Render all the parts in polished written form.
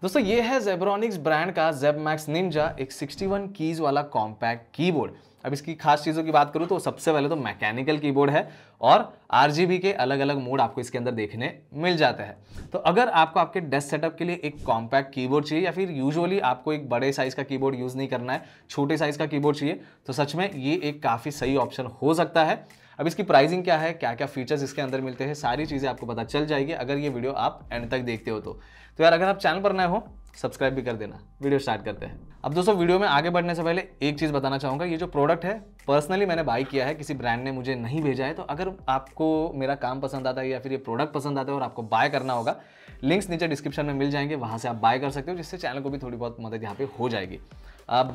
दोस्तों ये है जेब्रॉनिक्स ब्रांड का जेब मैक्स निंजा, एक 61 कीज वाला कॉम्पैक्ट कीबोर्ड। अब इसकी खास चीज़ों की बात करूँ तो सबसे पहले तो मैकेनिकल कीबोर्ड है और आरजीबी के अलग अलग मोड आपको इसके अंदर देखने मिल जाते हैं। तो अगर आपको आपके डेस्क सेटअप के लिए एक कॉम्पैक्ट कीबोर्ड चाहिए या फिर यूजुअली आपको एक बड़े साइज़ का कीबोर्ड यूज़ नहीं करना है, छोटे साइज़ का कीबोर्ड चाहिए, तो सच में ये एक काफ़ी सही ऑप्शन हो सकता है। अब इसकी प्राइसिंग क्या है, क्या क्या फीचर्स इसके अंदर मिलते हैं, सारी चीज़ें आपको पता चल जाएगी अगर ये वीडियो आप एंड तक देखते हो तो यार अगर आप चैनल पर नए हो सब्सक्राइब भी कर देना। वीडियो स्टार्ट करते हैं। अब दोस्तों वीडियो में आगे बढ़ने से पहले एक चीज़ बताना चाहूँगा, ये जो प्रोडक्ट है पर्सनली मैंने बाई किया है, किसी ब्रांड ने मुझे नहीं भेजा है। तो अगर आपको मेरा काम पसंद आता है या फिर ये प्रोडक्ट पसंद आता है और आपको बाय करना होगा, लिंक्स नीचे डिस्क्रिप्शन में मिल जाएंगे, वहाँ से आप बाय कर सकते हो, जिससे चैनल को भी थोड़ी बहुत मदद यहाँ पे हो जाएगी। अब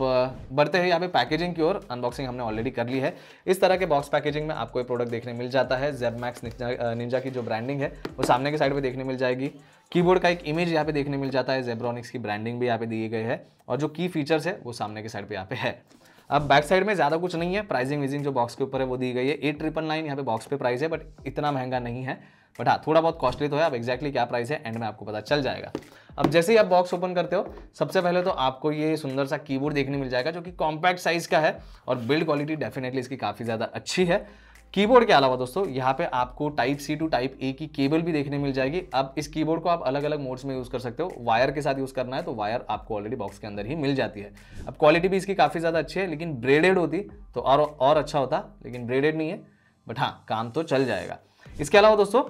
बढ़ते हैं यहाँ पे पैकेजिंग की ओर। अनबॉक्सिंग हमने ऑलरेडी कर ली है। इस तरह के बॉक्स पैकेजिंग में आपको ये प्रोडक्ट देखने मिल जाता है। जेब मैक्स निंजा की जो ब्रांडिंग है वो सामने के साइड पे देखने मिल जाएगी। कीबोर्ड का एक इमेज यहाँ पे देखने मिल जाता है, जेब्रॉनिक्स की ब्रांडिंग भी यहाँ पे दी गई है और जो की फीचर्स है वो सामने के साइड पे यहाँ पे है। अब बैक साइड में ज़्यादा कुछ नहीं है। प्राइसिंग वीजिंग जो बॉक्स के ऊपर है वो दी गई है 8999 यहाँ पे बॉक्स पे प्राइस है, बट इतना महंगा नहीं है। बट हाँ, थोड़ा बहुत कॉस्टली तो है। अब एक्जैक्टली क्या प्राइस है एंड में आपको पता चल जाएगा। अब जैसे ही आप बॉक्स ओपन करते हो, सबसे पहले तो आपको ये सुंदर सा कीबोर्ड देखने मिल जाएगा जो कि कॉम्पैक्ट साइज का है और बिल्ड क्वालिटी डेफिनेटली इसकी काफ़ी ज़्यादा अच्छी है। कीबोर्ड के अलावा दोस्तों यहाँ पे आपको type C to type A की केबल भी देखने मिल जाएगी। अब इस कीबोर्ड को आप अलग अलग मोड्स में यूज़ कर सकते हो। वायर के साथ यूज़ करना है तो वायर आपको ऑलरेडी बॉक्स के अंदर ही मिल जाती है। अब क्वालिटी भी इसकी काफ़ी ज़्यादा अच्छी है, लेकिन ब्रेडेड होती तो और अच्छा होता, लेकिन ब्रेडेड नहीं है। बट हाँ, काम तो चल जाएगा। इसके अलावा दोस्तों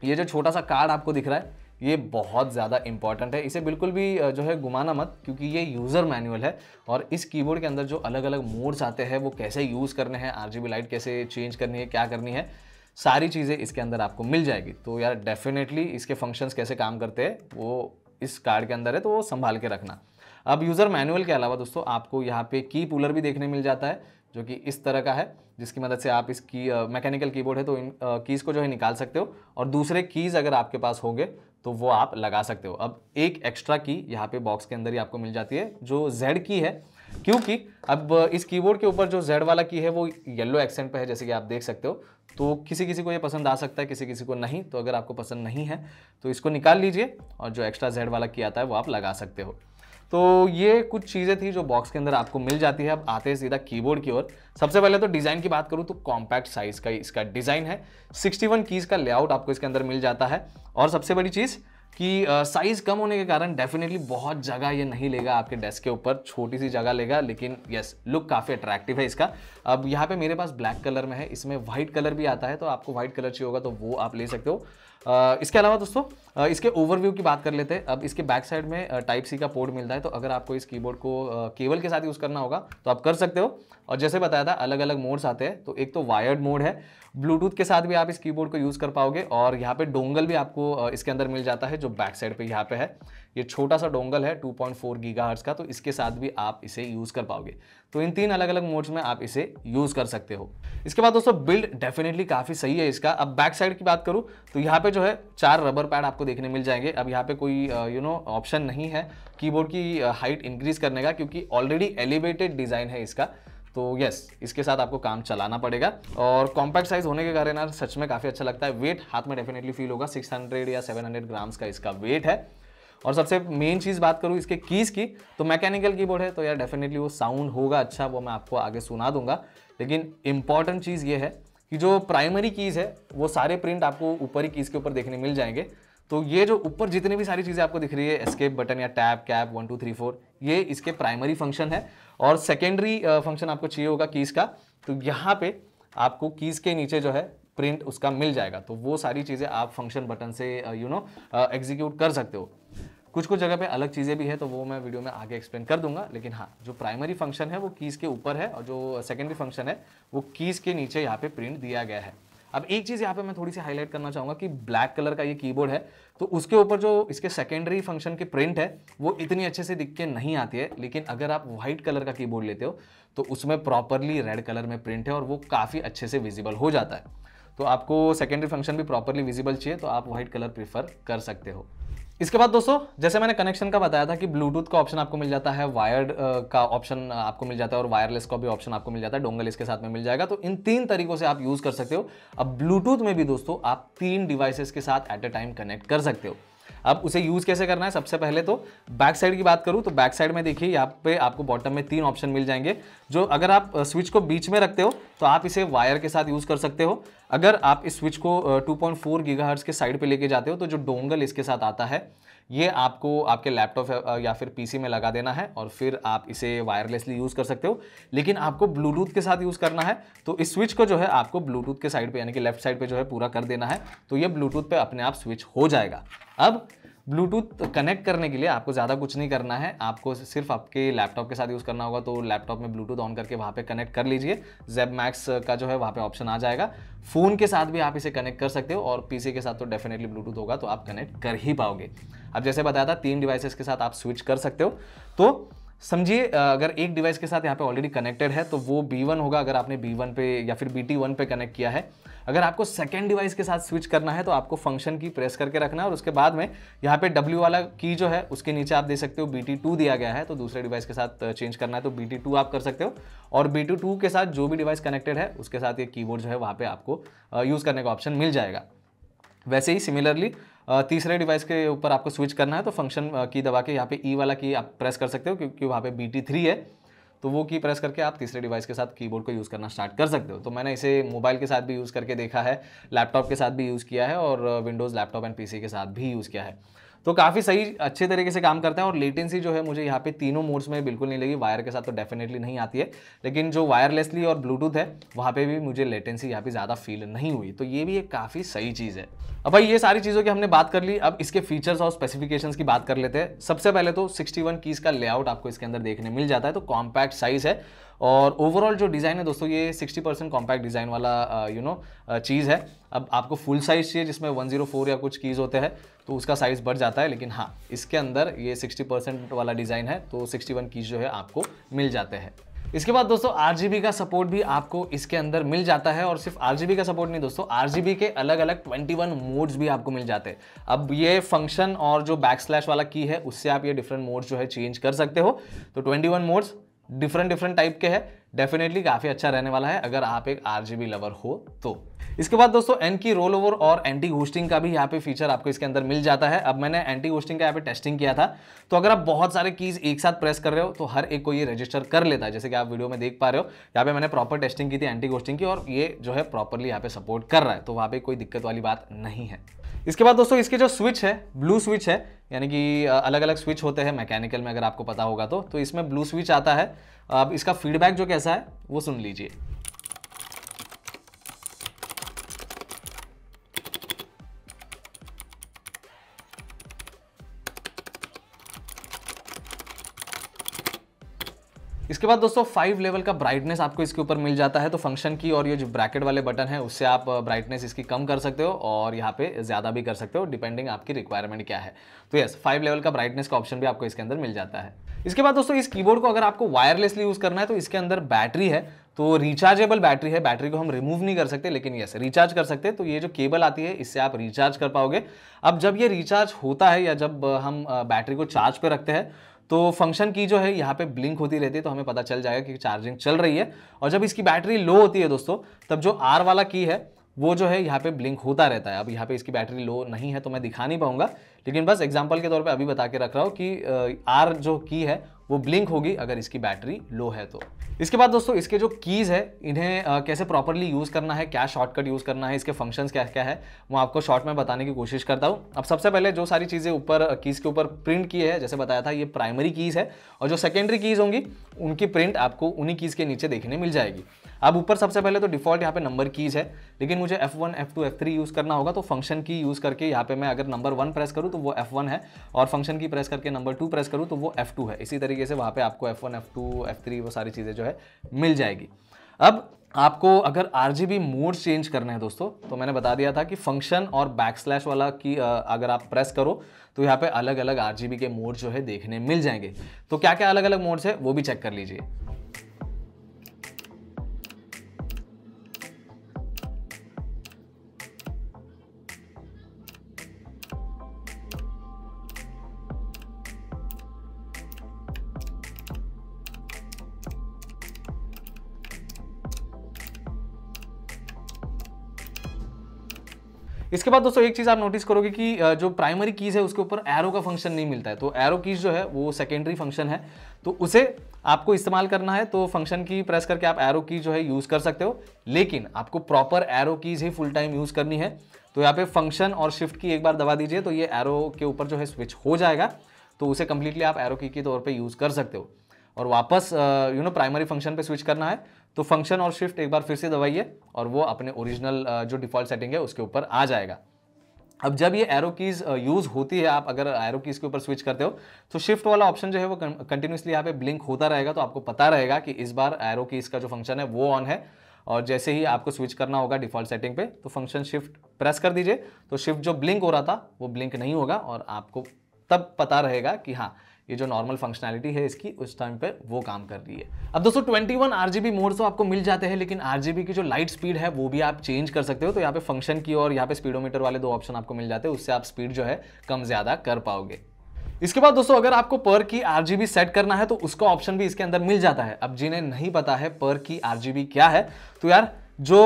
ये जो छोटा सा कार्ड आपको दिख रहा है ये बहुत ज़्यादा इंपॉर्टेंट है। इसे बिल्कुल भी जो है घुमाना मत, क्योंकि ये यूज़र मैनुअल है और इस कीबोर्ड के अंदर जो अलग अलग मोड्स आते हैं वो कैसे यूज़ करने हैं, आरजीबी लाइट कैसे चेंज करनी है, क्या करनी है, सारी चीज़ें इसके अंदर आपको मिल जाएगी। तो यार डेफिनेटली इसके फंक्शंस कैसे काम करते हैं वो इस कार्ड के अंदर है, तो वो संभाल के रखना। अब यूज़र मैनुअल के अलावा दोस्तों आपको यहाँ पे की पुलर भी देखने मिल जाता है जो कि इस तरह का है, जिसकी मदद से आप इसकी मैकेनिकल कीबोर्ड है तो इन कीज़ को जो है निकाल सकते हो और दूसरे कीज़ अगर आपके पास होंगे तो वो आप लगा सकते हो। अब एक एक्स्ट्रा की यहाँ पे बॉक्स के अंदर ही आपको मिल जाती है जो जेड की है, क्योंकि अब इस कीबोर्ड के ऊपर जो जेड वाला की है वो येलो एक्सेंट पे है, जैसे कि आप देख सकते हो। तो किसी किसी को ये पसंद आ सकता है, किसी किसी को नहीं। तो अगर आपको पसंद नहीं है तो इसको निकाल लीजिए और जो एक्स्ट्रा जेड वाला की आता है वो आप लगा सकते हो। तो ये कुछ चीज़ें थी जो बॉक्स के अंदर आपको मिल जाती है। अब आते हैं सीधा कीबोर्ड की ओर। सबसे पहले तो डिज़ाइन की बात करूँ तो कॉम्पैक्ट साइज का इसका डिज़ाइन है। 61 कीज़ का लेआउट आपको इसके अंदर मिल जाता है और सबसे बड़ी चीज़ कि साइज़ कम होने के कारण डेफिनेटली बहुत जगह ये नहीं लेगा आपके डेस्क के ऊपर, छोटी सी जगह लेगा, लेकिन यस लुक काफ़ी अट्रैक्टिव है इसका। अब यहाँ पे मेरे पास ब्लैक कलर में है, इसमें वाइट कलर भी आता है, तो आपको वाइट कलर चाहिए होगा तो वो आप ले सकते हो। इसके अलावा दोस्तों इसके ओवरव्यू की बात कर लेते हैं। अब इसके बैक साइड में टाइप सी का पोर्ट मिलता है, तो अगर आपको इस कीबोर्ड को केबल के साथ यूज़ करना होगा तो आप कर सकते हो। और जैसे बताया था अलग अलग मोड्स आते हैं, तो एक तो वायर्ड मोड है, ब्लूटूथ के साथ भी आप इस कीबोर्ड को यूज़ कर पाओगे और यहाँ पे डोंगल भी आपको इसके अंदर मिल जाता है जो बैक साइड पे यहाँ पे है। ये छोटा सा डोंगल है 2.4 गीगाहर्ट्ज का, तो इसके साथ भी आप इसे यूज़ कर पाओगे। तो इन तीन अलग अलग मोड्स में आप इसे यूज़ कर सकते हो। इसके बाद दोस्तों बिल्ड डेफिनेटली काफ़ी सही है इसका। अब बैक साइड की बात करूँ तो यहाँ पे जो है 4 रबर पैड आपको देखने मिल जाएंगे। अब यहाँ पे कोई ऑप्शन नहीं है कीबोर्ड की हाइट इंक्रीज करने का, क्योंकि ऑलरेडी एलिवेटेड डिज़ाइन है इसका। तो यस इसके साथ आपको काम चलाना पड़ेगा और कॉम्पैक्ट साइज होने के कारण यार सच में काफ़ी अच्छा लगता है। वेट हाथ में डेफिनेटली फील होगा, 600 या 700 ग्राम्स का इसका वेट है। और सबसे मेन चीज़ बात करूँ इसके कीज़ की, तो मैकेनिकल कीबोर्ड है तो यार डेफिनेटली वो साउंड होगा अच्छा, वो मैं आपको आगे सुना दूंगा। लेकिन इंपॉर्टेंट चीज़ ये है कि जो प्राइमरी कीज़ है वो सारे प्रिंट आपको ऊपर ही कीज़ के ऊपर देखने मिल जाएंगे। तो ये जो ऊपर जितनी भी सारी चीज़ें आपको दिख रही है, एस्केप बटन या टैब कैप 1 2 3 4, ये इसके प्राइमरी फंक्शन है। और सेकेंडरी फंक्शन आपको चाहिए होगा कीज़ का, तो यहाँ पे आपको कीज़ के नीचे जो है प्रिंट उसका मिल जाएगा। तो वो सारी चीज़ें आप फंक्शन बटन से एग्जीक्यूट कर सकते हो। कुछ कुछ जगह पे अलग चीज़ें भी है तो वो मैं वीडियो में आगे एक्सप्लेन कर दूंगा, लेकिन हाँ जो प्राइमरी फंक्शन है वो कीज़ के ऊपर है और जो सेकेंडरी फंक्शन है वो कीज़ के नीचे यहाँ पे प्रिंट दिया गया है। अब एक चीज़ यहाँ पे मैं थोड़ी सी हाईलाइट करना चाहूँगा कि ब्लैक कलर का ये कीबोर्ड है तो उसके ऊपर जो इसके सेकेंडरी फंक्शन की प्रिंट है वो इतनी अच्छे से दिख के नहीं आती है। लेकिन अगर आप व्हाइट कलर का कीबोर्ड लेते हो तो उसमें प्रॉपरली रेड कलर में प्रिंट है और वो काफ़ी अच्छे से विजिबल हो जाता है। तो आपको सेकेंडरी फंक्शन भी प्रॉपरली विजिबल चाहिए तो आप व्हाइट कलर प्रीफर कर सकते हो। इसके बाद दोस्तों जैसे मैंने कनेक्शन का बताया था कि ब्लूटूथ का ऑप्शन आपको मिल जाता है, वायर्ड का ऑप्शन आपको मिल जाता है और वायरलेस का भी ऑप्शन आपको मिल जाता है, डोंगल इसके साथ में मिल जाएगा। तो इन 3 तरीकों से आप यूज़ कर सकते हो। अब ब्लूटूथ में भी दोस्तों आप 3 डिवाइसेस के साथ एट अ टाइम कनेक्ट कर सकते हो। अब उसे यूज़ कैसे करना है, सबसे पहले तो बैक साइड की बात करूँ तो बैक साइड में देखिए यहाँ पे आपको बॉटम में 3 ऑप्शन मिल जाएंगे, जो अगर आप स्विच को बीच में रखते हो तो आप इसे वायर के साथ यूज़ कर सकते हो। अगर आप इस स्विच को 2.4 गीगाहर्ट्ज़ के साइड पे लेके जाते हो तो जो डोंगल इसके साथ आता है ये आपको आपके लैपटॉप या फिर पीसी में लगा देना है और फिर आप इसे वायरलेसली यूज़ कर सकते हो। लेकिन आपको ब्लूटूथ के साथ यूज़ करना है तो इस स्विच को जो है आपको ब्लूटूथ के साइड पे यानी कि लेफ्ट साइड पे जो है पूरा कर देना है, तो ये ब्लूटूथ पे अपने आप स्विच हो जाएगा। अब ब्लूटूथ कनेक्ट करने के लिए आपको ज़्यादा कुछ नहीं करना है, आपको सिर्फ आपके लैपटॉप के साथ यूज़ करना होगा। तो लैपटॉप में ब्लूटूथ ऑन करके वहाँ पे कनेक्ट कर लीजिए, जेब मैक्स का जो है वहाँ पे ऑप्शन आ जाएगा। फ़ोन के साथ भी आप इसे कनेक्ट कर सकते हो और पीसी के साथ तो डेफिनेटली ब्लूटूथ होगा तो आप कनेक्ट कर ही पाओगे। अब जैसे बताया था 3 डिवाइसेस के साथ आप स्विच कर सकते हो। तो समझिए अगर एक डिवाइस के साथ यहाँ पे ऑलरेडी कनेक्टेड है तो वो B1 होगा अगर आपने B1 पे या फिर BT1 पे कनेक्ट किया है। अगर आपको सेकेंड डिवाइस के साथ स्विच करना है तो आपको फंक्शन की प्रेस करके रखना है और उसके बाद में यहाँ पे W वाला की जो है उसके नीचे आप दे सकते हो BT2 दिया गया है, तो दूसरे डिवाइस के साथ चेंज करना है तो BT2 आप कर सकते हो। और BT2 के साथ जो भी डिवाइस कनेक्टेड है उसके साथ ये कीबोर्ड जो है वहाँ पे आपको यूज़ करने का ऑप्शन मिल जाएगा। वैसे ही सिमिलरली तीसरे डिवाइस के ऊपर आपको स्विच करना है तो फंक्शन की दबा के यहाँ पे ई वाला की आप प्रेस कर सकते हो, क्योंकि वहाँ पे BT3 है तो वो की प्रेस करके आप तीसरे डिवाइस के साथ कीबोर्ड को यूज़ करना स्टार्ट कर सकते हो। तो मैंने इसे मोबाइल के साथ भी यूज़ करके देखा है, लैपटॉप के साथ भी यूज़ किया है और विंडोज़ लैपटॉप एंड पीसी के साथ भी यूज़ किया है। तो काफ़ी सही अच्छे तरीके से काम करता है और लेटेंसी जो है मुझे यहाँ पे तीनों मोड्स में बिल्कुल नहीं लगी। वायर के साथ तो डेफिनेटली नहीं आती है, लेकिन जो वायरलेसली और ब्लूटूथ है वहाँ पे भी मुझे लेटेंसी यहाँ पे ज़्यादा फील नहीं हुई, तो ये भी एक काफ़ी सही चीज़ है। अब भाई ये सारी चीज़ों की हमने बात कर ली, अब इसके फीचर्स और स्पेसिफिकेशंस की बात कर लेते हैं। सबसे पहले तो 61 कीज़ का लेआउट आपको इसके अंदर देखने मिल जाता है, तो कॉम्पैक्ट साइज़ है और ओवरऑल जो डिज़ाइन है दोस्तों ये 60% कॉम्पैक्ट डिज़ाइन वाला चीज़ है। अब आपको फुल साइज़ चाहिए जिसमें 104 या कुछ कीज़ होते हैं तो उसका साइज़ बढ़ जाता है, लेकिन हाँ इसके अंदर ये 60% वाला डिज़ाइन है तो 61 कीज़ जो है आपको मिल जाते हैं। इसके बाद दोस्तों RGB का सपोर्ट भी आपको इसके अंदर मिल जाता है और सिर्फ RGB का सपोर्ट नहीं दोस्तों, RGB के अलग अलग 21 मोड्स भी आपको मिल जाते हैं। अब ये फंक्शन और जो बैकस्लैश वाला की है उससे आप ये डिफरेंट मोड्स जो है चेंज कर सकते हो। तो 21 मोड्स डिफरेंट टाइप के हैं, डेफिनेटली काफ़ी अच्छा रहने वाला है अगर आप एक RGB लवर हो तो। इसके बाद दोस्तों एन की रोल ओवर और एंटी घोस्टिंग का भी यहाँ पे फीचर आपको इसके अंदर मिल जाता है। अब मैंने एंटी घोस्टिंग का यहाँ पे टेस्टिंग किया था, तो अगर आप बहुत सारे कीज एक साथ प्रेस कर रहे हो तो हर एक को ये रजिस्टर कर लेता है, जैसे कि आप वीडियो में देख पा रहे हो। यहाँ पे मैंने प्रॉपर टेस्टिंग की थी एंटी घोस्टिंग की और ये जो है प्रॉपरली यहाँ पे सपोर्ट कर रहा है, तो वहाँ पे कोई दिक्कत वाली बात नहीं है। इसके बाद दोस्तों इसके जो स्विच है ब्लू स्विच है, यानी कि अलग अलग स्विच होते हैं मैकेनिकल में अगर आपको पता होगा तो इसमें ब्लू स्विच आता है। अब इसका फीडबैक जो कैसा है वो सुन लीजिए। इसके बाद दोस्तों 5 लेवल का ब्राइटनेस आपको इसके ऊपर मिल जाता है, तो फंक्शन की और ये जो ब्रैकेट वाले बटन है उससे आप ब्राइटनेस इसकी कम कर सकते हो और यहाँ पे ज़्यादा भी कर सकते हो डिपेंडिंग आपकी रिक्वायरमेंट क्या है। तो यस 5 लेवल का ब्राइटनेस का ऑप्शन भी आपको इसके अंदर मिल जाता है। इसके बाद दोस्तों इस कीबोर्ड को अगर आपको वायरलेसली यूज़ करना है तो इसके अंदर बैटरी है, तो रिचार्जेबल बैटरी है, बैटरी को हम रिमूव नहीं कर सकते लेकिन यस रिचार्ज कर सकते हैं। तो ये जो केबल आती है इससे आप रिचार्ज कर पाओगे। अब जब ये रिचार्ज होता है या जब हम बैटरी को चार्ज पे रखते हैं तो फंक्शन की जो है यहाँ पे ब्लिंक होती रहती है, तो हमें पता चल जाएगा कि चार्जिंग चल रही है। और जब इसकी बैटरी लो होती है दोस्तों तब जो R वाला की है वो जो है यहाँ पे ब्लिंक होता रहता है। अब यहाँ पे इसकी बैटरी लो नहीं है तो मैं दिखा नहीं पाऊंगा, लेकिन बस एग्जांपल के तौर पे अभी बता के रख रहा हूँ कि R जो की है वो ब्लिंक होगी अगर इसकी बैटरी लो है तो। इसके बाद दोस्तों इसके जो कीज़ है इन्हें कैसे प्रॉपरली यूज़ करना है, क्या शॉर्टकट यूज़ करना है, इसके फंक्शंस क्या क्या है वो आपको शॉर्ट में बताने की कोशिश करता हूँ। अब सबसे पहले जो सारी चीज़ें ऊपर कीज़ के ऊपर प्रिंट की है, जैसे बताया था ये प्राइमरी कीज़ है और जो सेकेंडरी कीज़ होंगी उनकी प्रिंट आपको उन्हीं कीज़ के नीचे देखने मिल जाएगी। अब ऊपर सबसे पहले तो डिफॉल्ट यहाँ पे नंबर कीज़ है, लेकिन मुझे F1 F2 F3 यूज़ करना होगा तो फंक्शन की यूज़ करके यहाँ पे मैं अगर नंबर 1 प्रेस करूँ तो वो F1 है और फंक्शन की प्रेस करके नंबर 2 प्रेस करूँ तो वो F2 है। इसी तरीके से वहाँ पे आपको F1 F2 F3 वो सारी चीज़ें जो है मिल जाएगी। अब आपको अगर RGB मोड चेंज करना है दोस्तों तो मैंने बता दिया था कि फंक्शन और बैकस्लैश वाला की अगर आप प्रेस करो तो यहाँ पे अलग अलग RGB के मोड जो है देखने मिल जाएंगे। तो क्या क्या अलग अलग मोड्स है वो भी चेक कर लीजिए। इसके बाद दोस्तों एक चीज़ आप नोटिस करोगे कि जो प्राइमरी कीज़ है उसके ऊपर एरो का फंक्शन नहीं मिलता है, तो एरो कीज़ जो है वो सेकेंडरी फंक्शन है, तो उसे आपको इस्तेमाल करना है तो फंक्शन की प्रेस करके आप एरो की जो है यूज़ कर सकते हो, लेकिन आपको प्रॉपर एरो कीज़ ही फुल टाइम यूज़ करनी है। तो यहाँ पे फंक्शन और शिफ्ट की एक बार दबा दीजिए तो ये एरो के ऊपर जो है स्विच हो जाएगा, तो उसे कंप्लीटली आप एरो की के तौर पे यूज़ कर सकते हो। और वापस प्राइमरी फंक्शन पे स्विच करना है तो फंक्शन और शिफ्ट एक बार फिर से दबाइए और वो अपने ओरिजिनल जो डिफ़ॉल्ट सेटिंग है उसके ऊपर आ जाएगा। अब जब ये एरो कीज़ यूज़ होती है, आप अगर एरो कीज़ के ऊपर स्विच करते हो तो शिफ्ट वाला ऑप्शन जो है वो कंटिन्यूसली यहाँ पे ब्लिंक होता रहेगा, तो आपको पता रहेगा कि इस बार एरो कीज़ का जो फंक्शन है वो ऑन है। और जैसे ही आपको स्विच करना होगा डिफ़ॉल्ट सेटिंग पे तो फंक्शन शिफ्ट प्रेस कर दीजिए, तो शिफ्ट जो ब्लिंक हो रहा था वो ब्लिंक नहीं होगा और आपको तब पता रहेगा कि हाँ ये जो नॉर्मल फंक्शनैलिटी है इसकी उस टाइम पे वो काम कर रही है। अब दोस्तों 21 RGB मोड तो आपको मिल जाते हैं, लेकिन RGB की जो लाइट स्पीड है वो भी आप चेंज कर सकते हो। तो यहाँ पे फंक्शन की और यहाँ पे स्पीडोमीटर वाले दो ऑप्शन आपको मिल जाते हैं, उससे आप स्पीड जो है कम ज्यादा कर पाओगे। इसके बाद दोस्तों अगर आपको पर की RGB सेट करना है तो उसका ऑप्शन भी इसके अंदर मिल जाता है। अब जिन्हें नहीं पता है पर की RGB क्या है, तो यार जो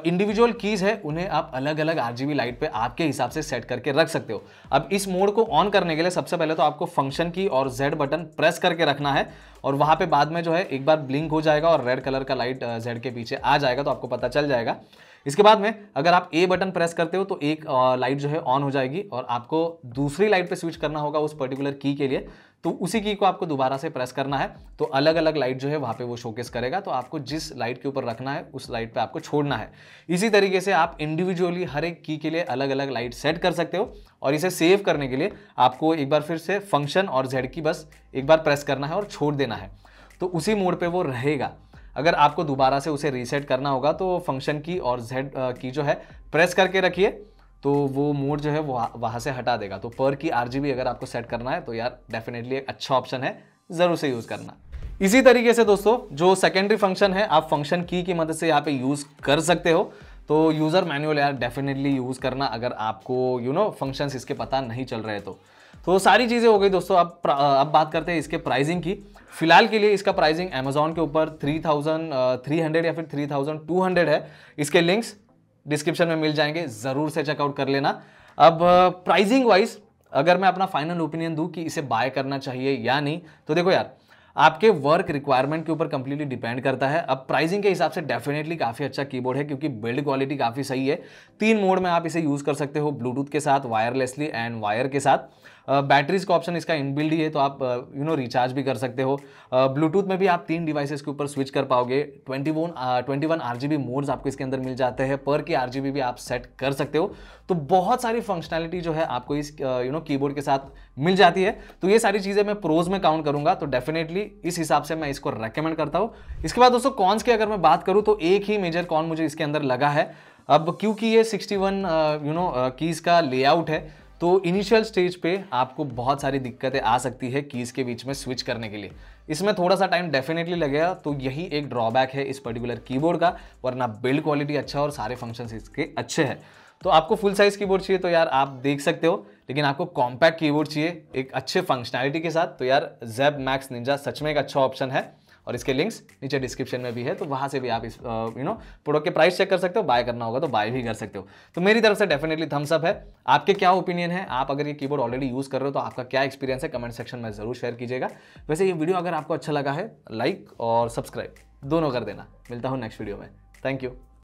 इंडिविजुअल कीज है उन्हें आप अलग अलग RGB लाइट पे आपके हिसाब से सेट करके रख सकते हो। अब इस मोड को ऑन करने के लिए सबसे पहले तो आपको फंक्शन की और Z बटन प्रेस करके रखना है और वहां पे बाद में जो है एक बार ब्लिंक हो जाएगा और रेड कलर का लाइट Z के पीछे आ जाएगा, तो आपको पता चल जाएगा। इसके बाद में अगर आप A बटन प्रेस करते हो तो एक लाइट जो है ऑन हो जाएगी और आपको दूसरी लाइट पे स्विच करना होगा उस पर्टिकुलर की के लिए, तो उसी की को आपको दोबारा से प्रेस करना है, तो अलग अलग लाइट जो है वहां पे वो शोकेस करेगा। तो आपको जिस लाइट के ऊपर रखना है उस लाइट पे आपको छोड़ना है। इसी तरीके से आप इंडिविजुअली हर एक की के लिए अलग अलग लाइट सेट कर सकते हो और इसे सेव करने के लिए आपको एक बार फिर से फंक्शन और Z की बस एक बार प्रेस करना है और छोड़ देना है, तो उसी मोड पे वो रहेगा। अगर आपको दोबारा से उसे रीसेट करना होगा तो फंक्शन की और Z की जो है प्रेस करके रखिए, तो वो मोड जो है वो वहाँ से हटा देगा। तो पर की RGB अगर आपको सेट करना है तो यार डेफिनेटली एक अच्छा ऑप्शन है, ज़रूर से यूज़ करना। इसी तरीके से दोस्तों जो सेकेंडरी फंक्शन है आप फंक्शन की मदद से यहाँ पे यूज़ कर सकते हो। तो यूज़र मैनुअल यार डेफिनेटली यूज़ करना अगर आपको फंक्शंस इसके पता नहीं चल रहे तो सारी चीज़ें हो गई दोस्तों। अब बात करते हैं इसके प्राइसिंग की। फिलहाल के लिए इसका प्राइसिंग अमेजॉन के ऊपर 3300 या फिर 3200 है। इसके लिंक्स डिस्क्रिप्शन में मिल जाएंगे, ज़रूर से चेकआउट कर लेना। अब प्राइसिंग वाइज अगर मैं अपना फाइनल ओपिनियन दूं कि इसे बाय करना चाहिए या नहीं, तो देखो यार आपके वर्क रिक्वायरमेंट के ऊपर कंप्लीटली डिपेंड करता है। अब प्राइसिंग के हिसाब से डेफिनेटली काफ़ी अच्छा कीबोर्ड है क्योंकि बिल्ड क्वालिटी काफ़ी सही है। 3 मोड में आप इसे यूज़ कर सकते हो, ब्लूटूथ के साथ, वायरलेसली एंड वायर के साथ। बैटरीज का ऑप्शन इसका इनबिल्ड ही है, तो आप रिचार्ज भी कर सकते हो। ब्लूटूथ में भी आप 3 डिवाइसेस के ऊपर स्विच कर पाओगे। 21 RGB मोड्स आपको इसके अंदर मिल जाते हैं, पर की RGB भी आप सेट कर सकते हो। तो बहुत सारी फंक्शनैलिटी जो है आपको इस कीबोर्ड के साथ मिल जाती है। तो ये सारी चीज़ें मैं प्रोज में काउंट करूंगा, तो डेफिनेटली इस हिसाब से मैं इसको रेकमेंड करता हूँ। इसके बाद दोस्तों कॉन्स की अगर मैं बात करूँ तो एक ही मेजर कॉन मुझे इसके अंदर लगा है। अब क्योंकि ये 61 कीज का लेआउट है तो इनिशियल स्टेज पे आपको बहुत सारी दिक्कतें आ सकती है कीज के बीच में स्विच करने के लिए। इसमें थोड़ा सा टाइम डेफिनेटली लगेगा, तो यही एक ड्रॉबैक है इस पर्टिकुलर कीबोर्ड का, वरना बिल्ड क्वालिटी अच्छा और सारे फंक्शंस इसके अच्छे हैं। तो आपको फुल साइज कीबोर्ड चाहिए तो यार आप देख सकते हो, लेकिन आपको कॉम्पैक्ट कीबोर्ड चाहिए एक अच्छे फंक्शनैलिटी के साथ, तो यार ZEB Max Ninja सच में एक अच्छा ऑप्शन है। और इसके लिंक्स नीचे डिस्क्रिप्शन में भी है, तो वहां से भी आप इस प्रोडक्ट के प्राइस चेक कर सकते हो, बाय करना होगा तो बाय भी कर सकते हो। तो मेरी तरफ से डेफिनेटली थम्स अप है। आपके क्या ओपिनियन है, आप अगर ये कीबोर्ड ऑलरेडी यूज कर रहे हो तो आपका क्या एक्सपीरियंस है, कमेंट सेक्शन में जरूर शेयर कीजिएगा। वैसे ये वीडियो अगर आपको अच्छा लगा है लाइक और सब्सक्राइब दोनों कर देना। मिलता हूँ नेक्स्ट वीडियो में। Thank you.